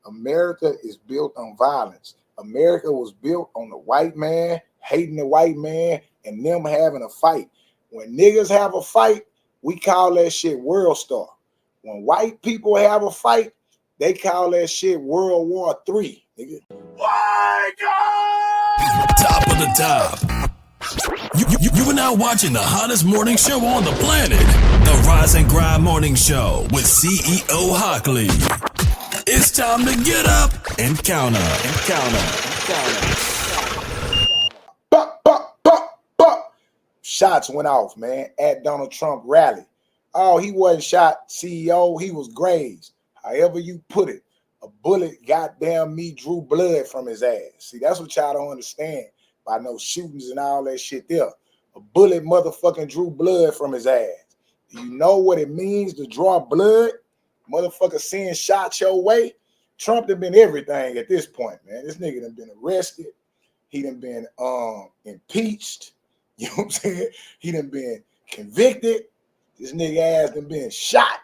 America is built on violence. America was built on the white man hating the white man and them having a fight. When niggas have a fight, we call that shit World Star. When white people have a fight, they call that shit World War III, nigga. Top of the top. You are now watching the hottest morning show on the planet, the Rise and Grind Morning Show with CEO Hockley. It's time to get up and count up. Shots went off, man, at Donald Trump rally. Oh, he wasn't shot, CEO. He was grazed. However you put it, a bullet, goddamn me, drew blood from his ass. See, that's what y'all don't understand by no shootings and all that shit there. A bullet motherfucking drew blood from his ass. Do you know what it means to draw blood? Motherfucker send shots your way. Trump done been everything at this point, man. This nigga done been arrested. He done been impeached. You know what I'm saying? He done been convicted. This nigga ass done been shot.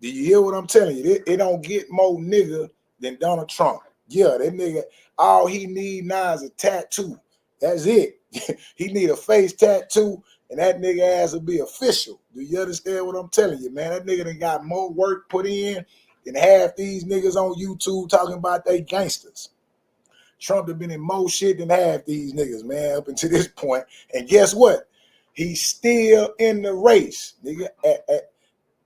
Do you hear what I'm telling you? It don't get more nigga than Donald Trump. Yeah, that nigga, all he need now is a tattoo. That's it. He need a face tattoo, and that nigga ass will be official. Do you understand what I'm telling you, man? That nigga done got more work put in than half these niggas on YouTube talking about they gangsters. Trump have been in more shit than half these niggas, man, up until this point. And guess what? He's still in the race, nigga.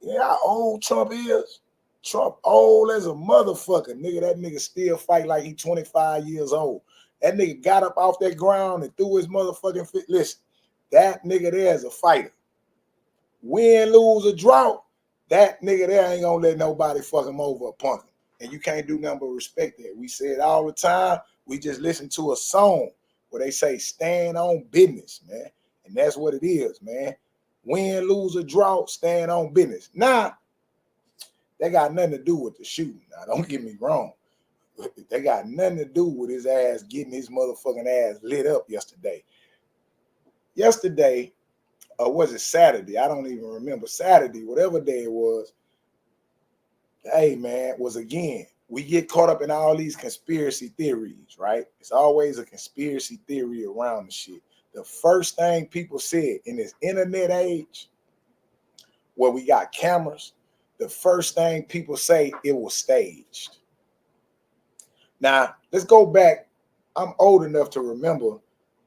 You know how old Trump is? Trump old as a motherfucker, nigga. That nigga still fight like he 25 years old. That nigga got up off that ground and threw his motherfucking fit. Listen, that nigga there is a fighter. Win, lose, or draw, that nigga there ain't gonna let nobody fuck him over or punk him. And you can't do nothing but respect that. We say it all the time. We just listen to a song where they say stand on business, man. And that's what it is, man. Win, lose, or draw, stand on business. Now, they got nothing to do with the shooting. Now, don't get me wrong. They got nothing to do with his ass getting his motherfucking ass lit up yesterday. Yesterday, or was it Saturday? I don't even remember. Saturday, whatever day it was. Hey, man, was again, we get caught up in all these conspiracy theories, right? It's always a conspiracy theory around the shit. The first thing people said in this internet age, where we got cameras, the first thing people say, it was staged. Now, let's go back. I'm old enough to remember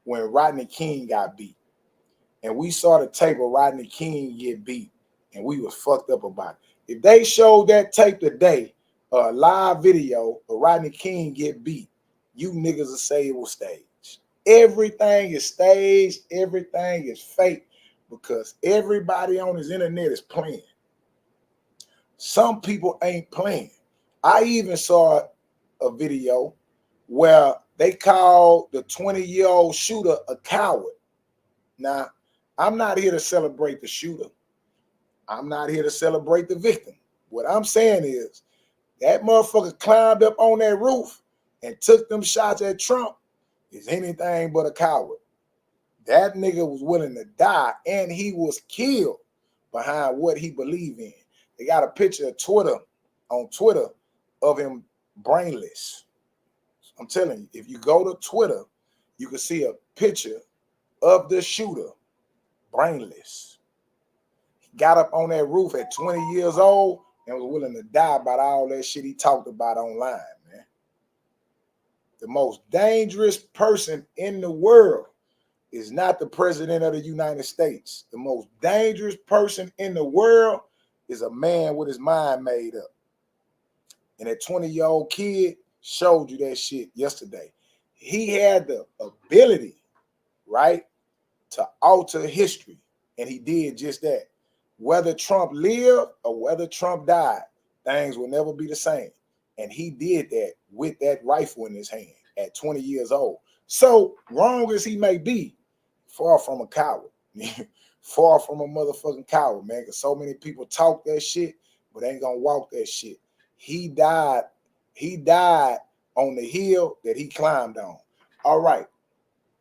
when Rodney King got beat. And we saw the tape of Rodney King get beat. And we was fucked up about it. If they showed that tape today, a live video of Rodney King get beat, you niggas will say it was staged. Everything is staged. Everything is fake because everybody on this internet is playing. Some people ain't playing. I even saw a video where they called the 20-year-old shooter a coward. Now, I'm not here to celebrate the shooter. I'm not here to celebrate the victim. What I'm saying is that motherfucker climbed up on that roof and took them shots at Trump is anything but a coward. That nigga was willing to die and he was killed behind what he believed in. They got a picture of Twitter of him brainless. I'm telling you, if you go to Twitter, you can see a picture of the shooter brainless. He got up on that roof at 20 years old and was willing to die about all that shit he talked about online, man. The most dangerous person in the world is not the president of the United States. The most dangerous person in the world is a man with his mind made up. And that 20-year-old kid showed you that shit yesterday. He had the ability, right, to alter history. And he did just that. Whether Trump lived or whether Trump died, things will never be the same. And he did that with that rifle in his hand at 20 years old. So wrong as he may be, far from a coward. Far from a motherfucking coward, man. Because so many people talk that shit, but ain't gonna walk that shit. He died on the hill that he climbed on. All right.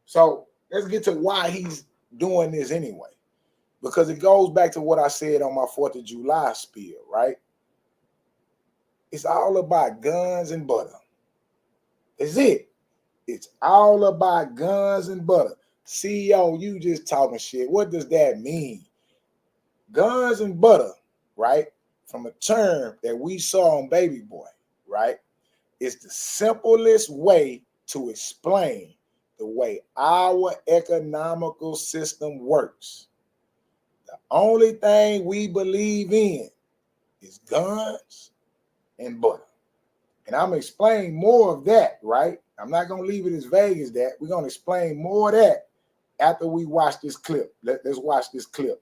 So let's get to why he's doing this anyway. Because it goes back to what I said on my 4th of July spiel, right? It's all about guns and butter. That's it. It's all about guns and butter. CEO, you just talking shit. What does that mean? Guns and butter, right? From a term that we saw on Baby Boy, right? It's the simplest way to explain the way our economical system works. The only thing we believe in is guns and butter. And I'm going to explain more of that, right? I'm not going to leave it as vague as that. We're going to explain more of that after we watch this clip. Let's watch this clip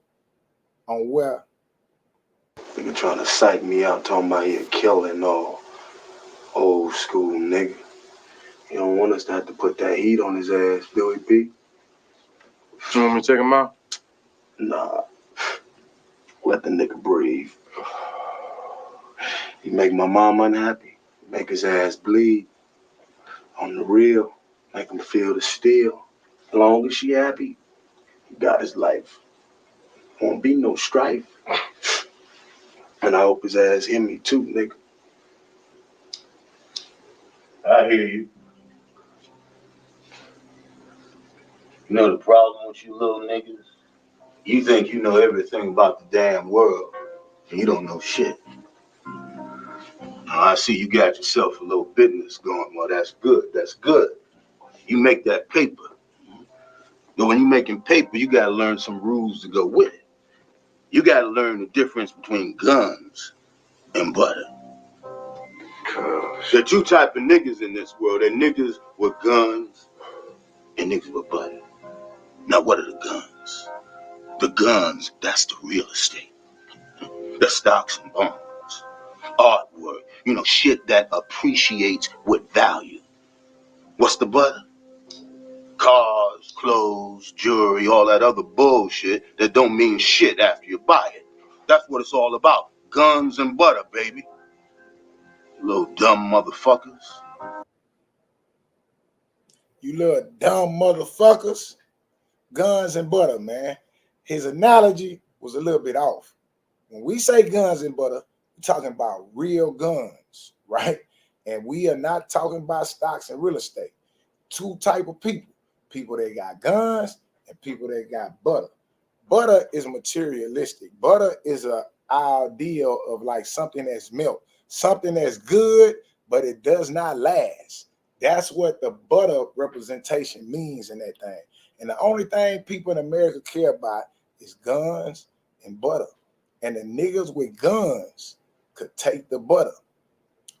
on where. Nigga trying to psych me out, talking about he a killer and all. Old school nigga. You don't want us to have to put that heat on his ass, Billy P. You want me to check him out? Nah. Let the nigga breathe. He make my mom unhappy. Make his ass bleed. On the real. Make him feel the steel. As long as she happy, he got his life. Won't be no strife. And I hope his ass hear me too, nigga. I hear you. You know the problem with you little niggas? You think you know everything about the damn world, and you don't know shit. Now I see you got yourself a little business going. Well, that's good. That's good. You make that paper. But when you're making paper, you gotta learn some rules to go with it. You gotta learn the difference between guns and butter. There are two types of niggas in this world. There are niggas with guns and niggas with butter. Now, what are the guns? The guns, that's the real estate. The stocks and bonds. Artwork. You know, shit that appreciates with value. What's the butter? Cars, clothes, jewelry, all that other bullshit that don't mean shit after you buy it. That's what it's all about. Guns and butter, baby. Little dumb motherfuckers. You little dumb motherfuckers. Guns and butter, man. His analogy was a little bit off. When we say guns and butter, we're talking about real guns, right? And we are not talking about stocks and real estate. Two type of people. People that got guns and people that got butter. Butter is materialistic. Butter is an ideal of like something that's milk, something that's good, but it does not last. That's what the butter representation means in that thing. And the only thing people in America care about is guns and butter. And the niggas with guns could take the butter.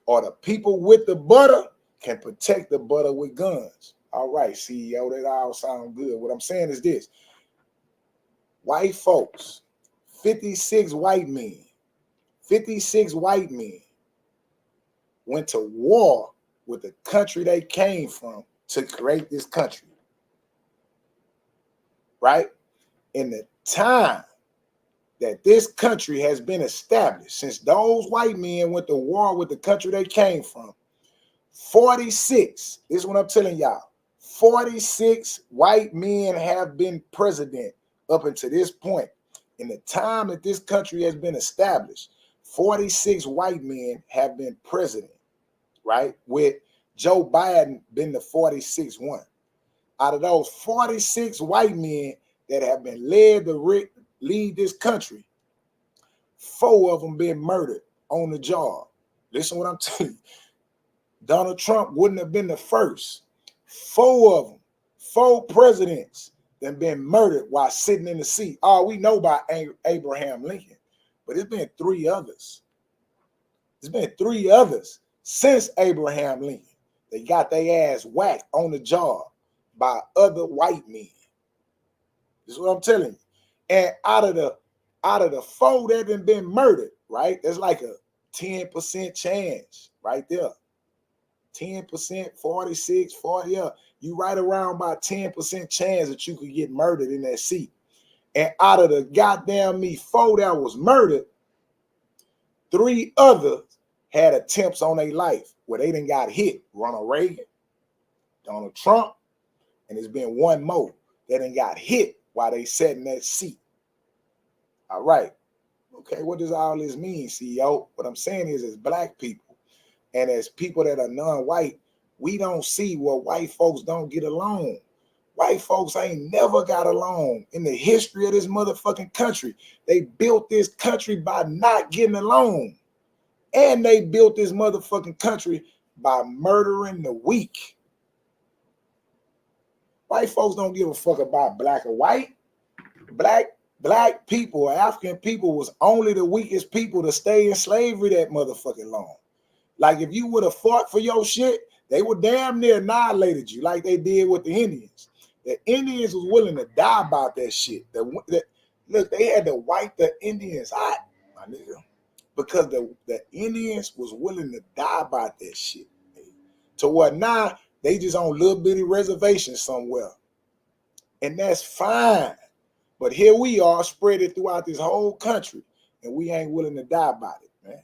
Or the people with the butter can protect the butter with guns. All right, CEO, that all sound good. What I'm saying is this. White folks, 56 white men went to war with the country they came from to create this country. Right? In the time that this country has been established, since those white men went to war with the country they came from, 46, this is what I'm telling y'all, 46 white men have been president up until this point. In the time that this country has been established, 46 white men have been president, right? With Joe Biden being the 46th one. Out of those 46 white men that have been led to lead this country, 4 of them been murdered on the job. Listen what I'm telling you. Donald Trump wouldn't have been the first. 4 of them, 4 presidents that been murdered while sitting in the seat. All we know about Abraham Lincoln, but it's been 3 others. It's been 3 others since Abraham Lincoln. They got their ass whacked on the job by other white men. This is what I'm telling you. And out of the 4 that have been murdered, right? There's like a 10% chance right there. 10%, 46, 40, yeah. You right around about 10% chance that you could get murdered in that seat. And out of the goddamn 4 that was murdered, 3 others had attempts on their life where they done got hit. Ronald Reagan, Donald Trump, and there's been 1 more that done got hit while they sat in that seat. All right. Okay, what does all this mean, CEO? What I'm saying is, as black people, And as people that are non-white, we don't see where white folks don't get along. White folks ain't never got along in the history of this motherfucking country. They built this country by not getting along. And they built this motherfucking country by murdering the weak. White folks don't give a fuck about black or white. Black people, African people was only the weakest people to stay in slavery that motherfucking long. Like if you would have fought for your shit, they would damn near annihilated you like they did with the Indians. The Indians was willing to die about that shit. Look, they had to wipe the Indians out, my nigga, because the Indians was willing to die about that shit. To what now? They just on little bitty reservations somewhere. And that's fine. But here we are spread it throughout this whole country, and we ain't willing to die about it, man.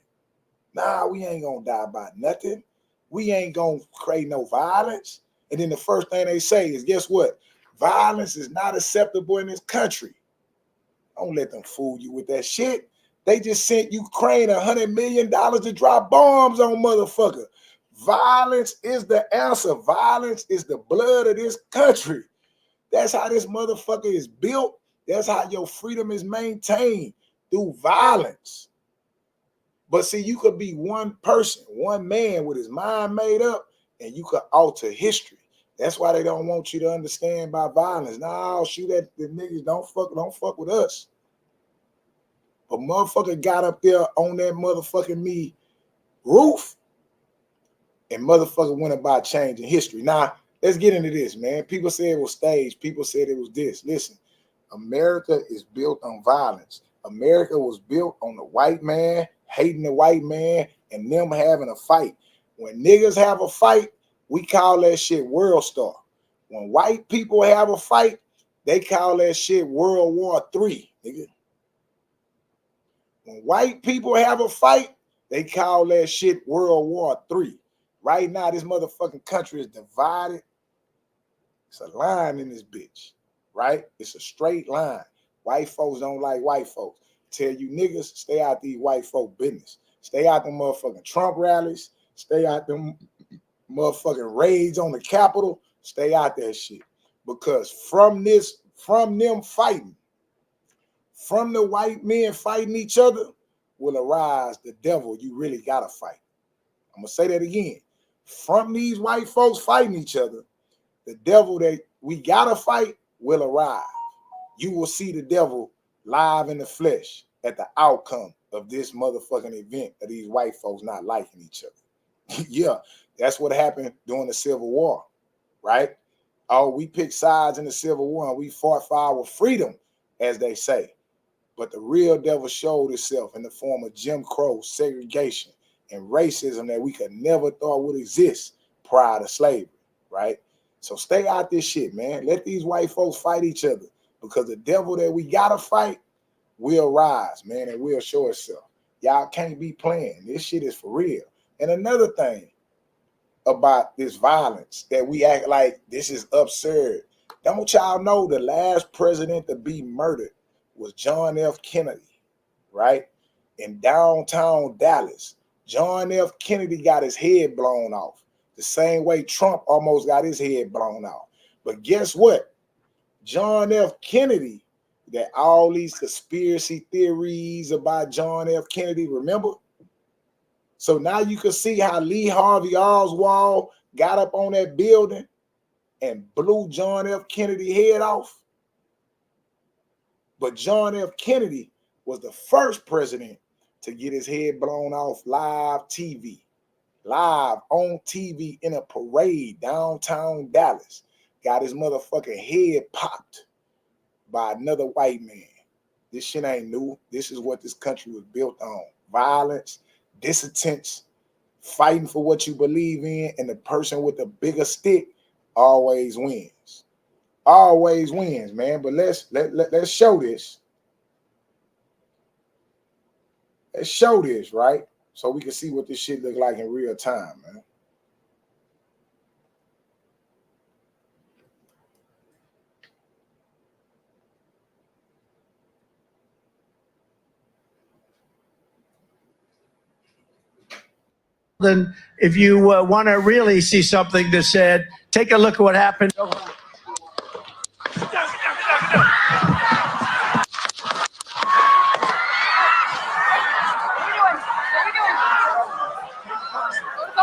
Nah, we ain't gonna die about nothing. We ain't gonna create no violence. And then the first thing they say is, guess what? Violence is not acceptable in this country. Don't let them fool you with that shit. They just sent Ukraine $100 million to drop bombs on motherfucker. Violence is the answer. Violence is the blood of this country. That's how this motherfucker is built. That's how your freedom is maintained, through violence. But see, you could be one person, one man with his mind made up, and you could alter history. That's why they don't want you to understand by violence. Nah, shoot at the niggas, don't fuck with us. But motherfucker got up there on that motherfucking me roof, and motherfucker went about changing history. Now, let's get into this, man. People say it was staged. People said it was this. Listen, America is built on violence. America was built on the white man hating the white man and them having a fight. When niggas have a fight, we call that shit World Star. When white people have a fight, they call that shit World War III, nigga. When white people have a fight, they call that shit World War III. Right now, this motherfucking country is divided. It's a line in this bitch, right? It's a straight line. White folks don't like white folks. Tell you niggas, stay out these white folk business. Stay out them motherfucking Trump rallies. Stay out them motherfucking raids on the Capitol. Stay out that shit. Because from them fighting, from the white men fighting each other, will arise the devil you really gotta fight. I'm gonna say that again. From these white folks fighting each other, the devil that we gotta fight will arrive. You will see the devil live in the flesh at the outcome of this motherfucking event of these white folks not liking each other. Yeah, that's what happened during the Civil War, right? Oh, we picked sides in the Civil War and we fought for our freedom, as they say. But the real devil showed itself in the form of Jim Crow, segregation, and racism that we could never thought would exist prior to slavery, right? So stay out this shit, man. Let these white folks fight each other, because the devil that we gotta fight will rise, man, and will show itself. Y'all can't be playing. This shit is for real. And another thing about this violence that we act like this is absurd. Don't y'all know the last president to be murdered was John F. Kennedy, right? In downtown Dallas. John F. Kennedy got his head blown off the same way Trump almost got his head blown off. But guess what? John F. Kennedy, that all these conspiracy theories about John F. Kennedy, remember? So now you can see how Lee Harvey Oswald got up on that building and blew John F. Kennedy head off. But John F. Kennedy was the first president to get his head blown off live on TV in a parade downtown Dallas. Got his motherfucking head popped by another white man. This shit ain't new. This is what this country was built on. Violence, dissidence, fighting for what you believe in, and the person with the bigger stick always wins. Always wins, man. But let's show this. Let's show this, right? So we can see what this shit look like in real time, man. Then, if you want to really see something that's said, take a look at what happened.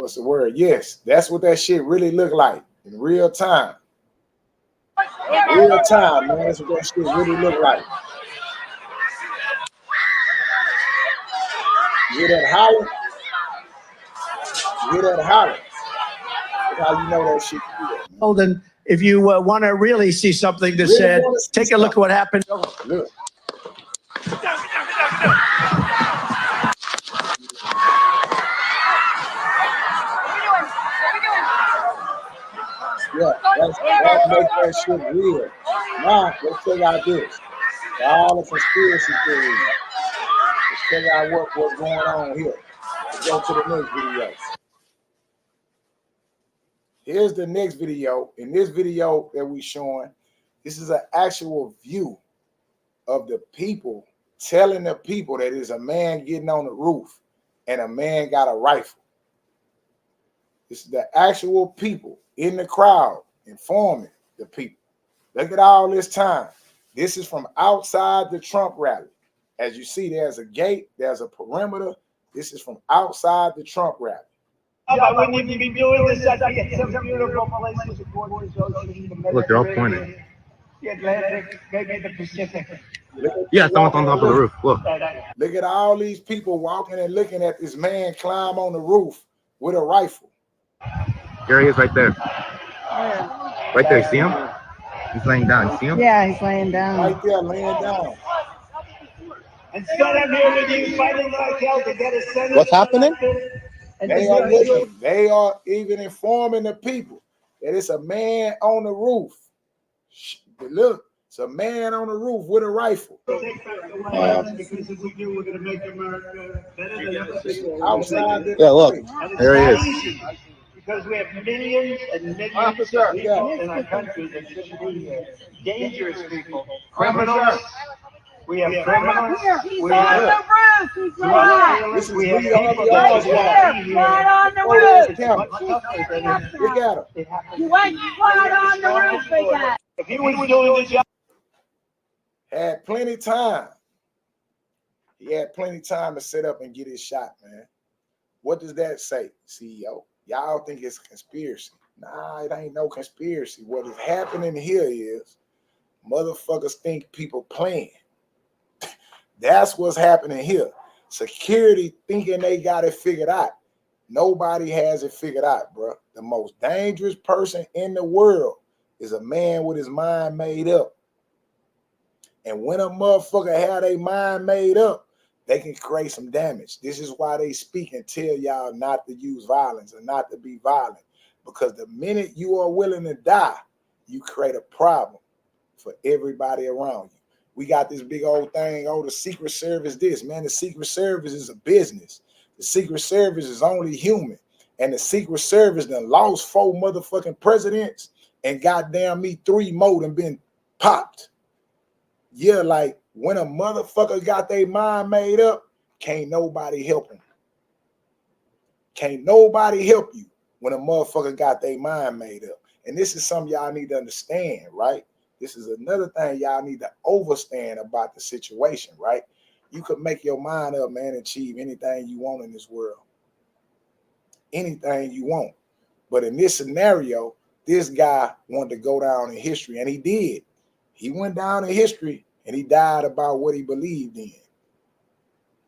What's the word? Yes, that's what that shit really look like in real time. In real time, man. That's what that shit really look like. You hear that holler? You hear that holler? That's how you know that shit real, man. Then, if you want to really see something that's Really said, wanna see take a look at what happened. Look. Yeah, that's make that shit real. Now, let's check out this. All the conspiracy theories. Let's check out what's going on here. Let's go to the next video. Here's the next video. In this video that we showing, this is an actual view of the people telling the people that there's a man getting on the roof and a man got a rifle. This is the actual people in the crowd informing the people. Look at all this time. This is from outside the Trump rally. As you see, there's a gate, there's a perimeter. This is from outside the Trump rally. I wouldn't even be doing this. I get some beautiful places. Look, they're all pointing. The Atlantic, maybe the Pacific. Yeah, someone's on top of the roof. Look. Look at all these people walking and looking at this man climb on the roof with a rifle. There he is right there. Right there, you see him? He's laying down. You see him? Yeah, he's laying down. Right there, laying down. Instead of here with you fighting like hell to get a senator. What's happening? They are even informing the people that it's a man on the roof. Look, it's a man on the roof with a rifle. Yeah, look, there he is. Because we have millions and millions of people in our country that shouldn't be here. Dangerous people, criminals. We have criminals. We have This is we have really people all that Right on the roof. Look at him. You went right on the roof, big guy. If he was doing the job, Had plenty time. He had plenty time to set up and get his shot, man. What does that say, CEO? Y'all think it's a conspiracy. Nah, it ain't no conspiracy. What is happening here is motherfuckers think people playing. That's what's happening here. Security thinking they got it figured out. Nobody has it figured out, bro. The most dangerous person in the world is a man with his mind made up. And when a motherfucker have their mind made up, they can create some damage. This is why they speak and tell y'all not to use violence and not to be violent. Because the minute you are willing to die, you create a problem for everybody around you. We got this big old thing, oh, the Secret Service this. Man, the Secret Service is a business. The Secret Service is only human. And the Secret Service done lost 4 motherfucking presidents and goddamn me 3 more than been popped. Yeah, like when a motherfucker got their mind made up, can't nobody help him. Can't nobody help you when a motherfucker got their mind made up. And this is something y'all need to understand, right? This is another thing y'all need to understand about the situation, right? You could make your mind up, man, and achieve anything you want in this world. Anything you want. But in this scenario, this guy wanted to go down in history, and he did. He went down in history, and he died about what he believed in.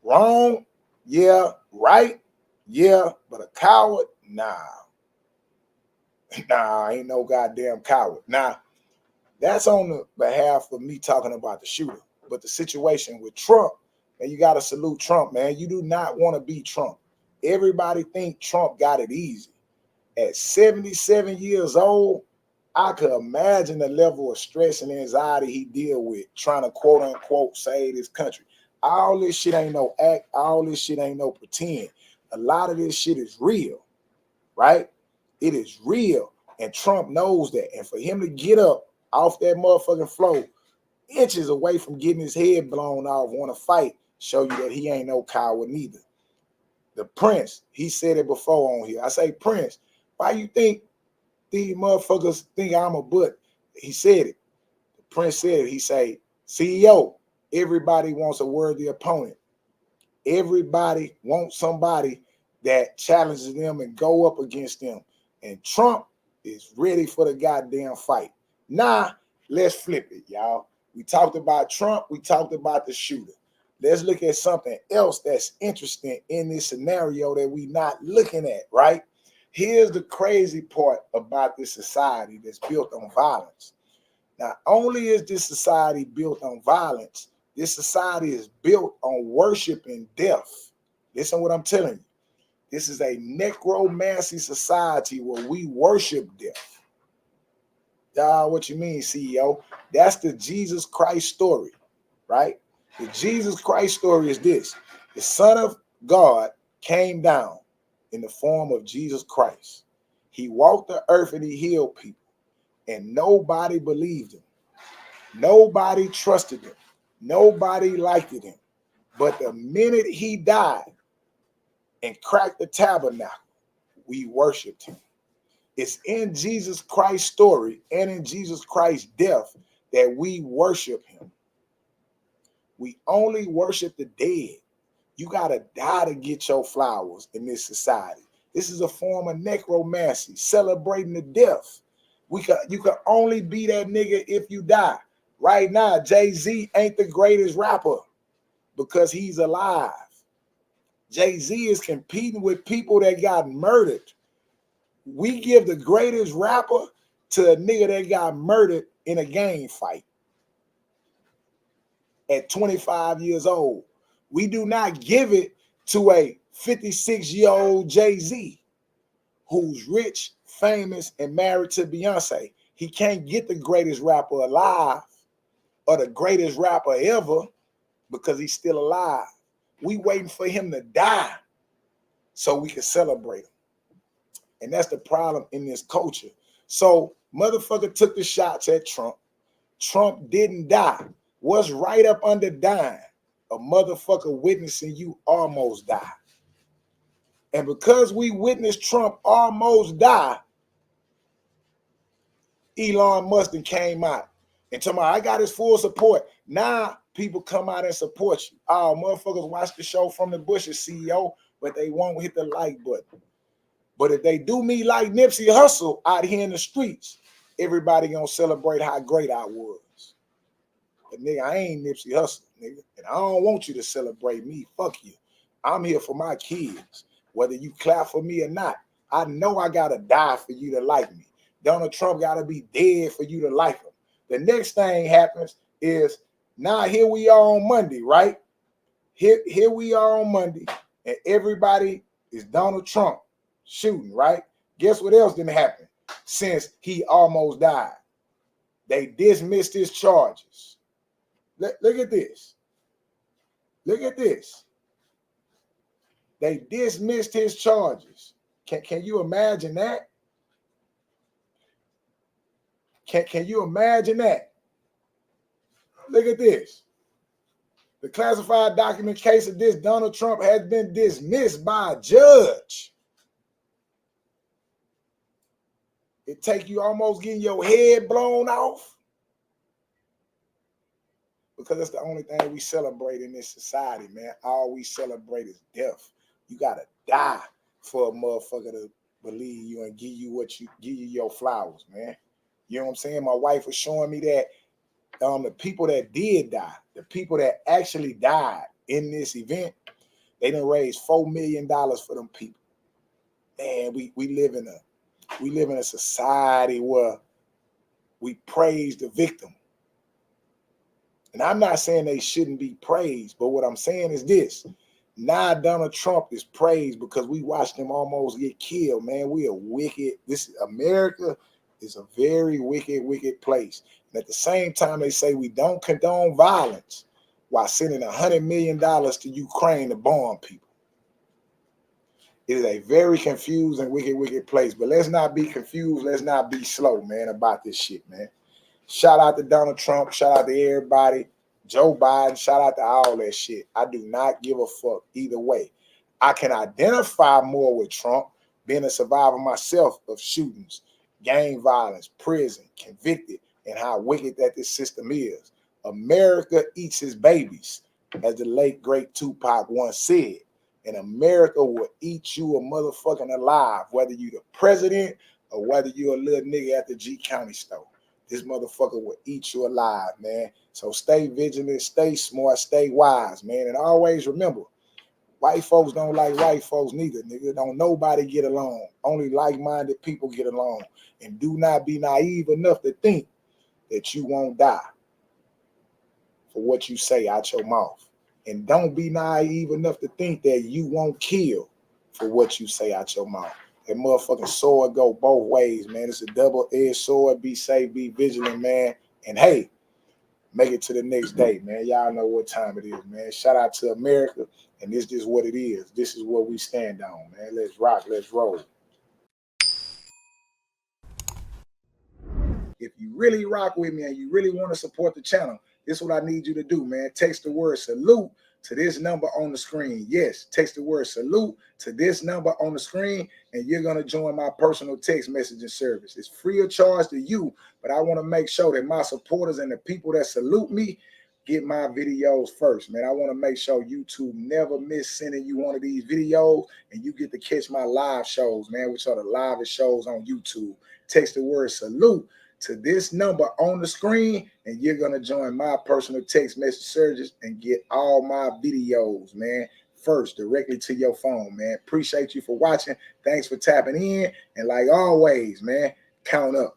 Wrong? Yeah. Right? Yeah. But a coward? Nah. Nah, ain't no goddamn coward. Nah. That's on the behalf of me talking about the shooter. But the situation with Trump, and you got to salute Trump, man. You do not want to be Trump. Everybody think Trump got it easy. At 77 years old, I could imagine the level of stress and anxiety he deal with trying to quote unquote save this country. All this shit ain't no act. All this shit ain't no pretend. A lot of this shit is real, right? It is real. And Trump knows that. And for him to get up off that motherfucking floor, inches away from getting his head blown off, want to fight, show you that he ain't no coward neither. The Prince, he said it before on here. I say, Prince, why you think these motherfuckers think I'm a butt? He said it. The Prince said it. He say, CEO, everybody wants a worthy opponent. Everybody wants somebody that challenges them and go up against them. And Trump is ready for the goddamn fight. Now, let's flip it, y'all. We talked about Trump. We talked about the shooter. Let's look at something else that's interesting in this scenario that we're not looking at, right? Here's the crazy part about this society that's built on violence. Not only is this society built on violence, this society is built on worshiping death. Listen to what I'm telling you. This is a necromancy society where we worship death. What you mean, CEO? That's the Jesus Christ story, right? The Jesus Christ story is this. The Son of God came down in the form of Jesus Christ. He walked the earth and he healed people. And nobody believed him. Nobody trusted him. Nobody liked him. But the minute he died and cracked the tabernacle, we worshiped him. It's in Jesus Christ's story and in Jesus Christ's death that we worship him. We only worship the dead. You got to die to get your flowers in this society. This is a form of necromancy, celebrating the death. You can only be that nigga if you die. Right now, Jay-Z ain't the greatest rapper because he's alive. Jay-Z is competing with people that got murdered. We give the greatest rapper to a nigga that got murdered in a gang fight at 25 years old. We do not give it to a 56-year-old Jay-Z who's rich, famous, and married to Beyonce. He can't get the greatest rapper alive or the greatest rapper ever because he's still alive. We waiting for him to die so we can celebrate him. And that's the problem in this culture. So motherfucker took the shots at Trump. Trump didn't die. What's right up under dying? A motherfucker witnessing you almost die. And because we witnessed Trump almost die, Elon Musk came out and told me, I got his full support. Now people come out and support you. Oh, motherfuckers watch the show from the bushes, CEO, but they won't hit the like button. But if they do me like Nipsey Hussle out here in the streets, everybody gonna celebrate how great I was. But nigga, I ain't Nipsey Hussle, nigga. And I don't want you to celebrate me. Fuck you. I'm here for my kids. Whether you clap for me or not, I know I gotta die for you to like me. Donald Trump gotta be dead for you to like him. The next thing happens is now here we are on Monday, right? Here we are on Monday, and everybody is Donald Trump shooting, right? Guess what else didn't happen since he almost died? They dismissed his charges. Look at this. Look at this. They dismissed his charges. Can you imagine that? Can you imagine that? Look at this. The classified document case of this Donald Trump has been dismissed by a judge. It take you almost getting your head blown off because it's the only thing we celebrate in this society, man. All we celebrate is death. You gotta die for a motherfucker to believe you and give you your flowers, man. You know what I'm saying? My wife was showing me that the people that did die, the people that actually died in this event, they done raised $4 million for them people. Man, we live in a society where we praise the victim. And I'm not saying they shouldn't be praised, but what I'm saying is this. Now Donald Trump is praised because we watched him almost get killed, man. We are wicked. America is a very wicked, wicked place. And at the same time, they say we don't condone violence while sending $100 million to Ukraine to bomb people. It is a very confused and wicked, wicked place. But let's not be confused. Let's not be slow, man, about this shit, man. Shout out to Donald Trump. Shout out to everybody. Joe Biden. Shout out to all that shit. I do not give a fuck either way. I can identify more with Trump, being a survivor myself of shootings, gang violence, prison, convicted, and how wicked that this system is. America eats its babies, as the late great Tupac once said. And America will eat you a motherfucking alive, whether you the president or whether you a little nigga at the G County store. This motherfucker will eat you alive, man. So stay vigilant, stay smart, stay wise, man. And always remember, white folks don't like white folks neither, nigga. Don't nobody get along. Only like-minded people get along. And do not be naive enough to think that you won't die for what you say out your mouth. And don't be naive enough to think that you won't kill for what you say out your mouth. That motherfucking sword go both ways, man. It's a double-edged sword. Be safe, be vigilant, man. And hey, make it to the next day, man. Y'all know what time it is, man. Shout out to America. And this is what it is. This is what we stand on, man. Let's rock, let's roll. If you really rock with me and you really want to support the channel, this is what I need you to do, man. Text the word salute to this number on the screen. Yes, text the word salute to this number on the screen, and you're going to join my personal text messaging service. It's free of charge to you, but I want to make sure that my supporters and the people that salute me get my videos first, man. I want to make sure YouTube never miss sending you one of these videos, and you get to catch my live shows, man, which are the livest shows on YouTube. Text the word salute to this number on the screen, and you're going to join my personal text message service and get all my videos, man, first directly to your phone, man. Appreciate you for watching. Thanks for tapping in. And like always, man, count up.